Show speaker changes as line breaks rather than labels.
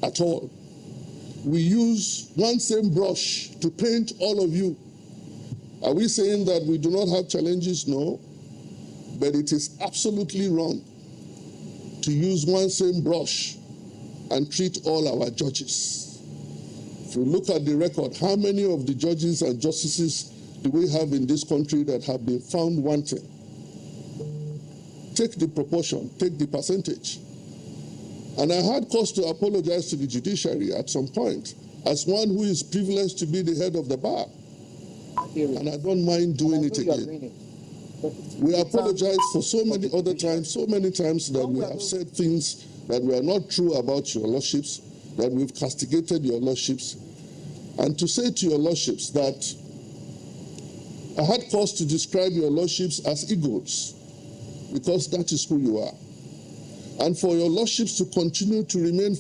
at all. We use one same brush to paint all of you. Are we saying that we do not have challenges? No. But it is absolutely wrong to use one same brush and treat all our judges. If you look at the record, how many of the judges and justices do we have in this country that have been found wanting? Take the proportion, take the percentage. And I had cause to apologize to the judiciary at some point as one who is privileged to be the head of the bar. And I don't mind doing it again. We apologize for so many other times, so many times that we have said things that were not true about your lordships, that we've castigated your lordships. And to say to your lordships that I had cause to describe your lordships as eagles, because that is who you are. And for your lordships to continue to remain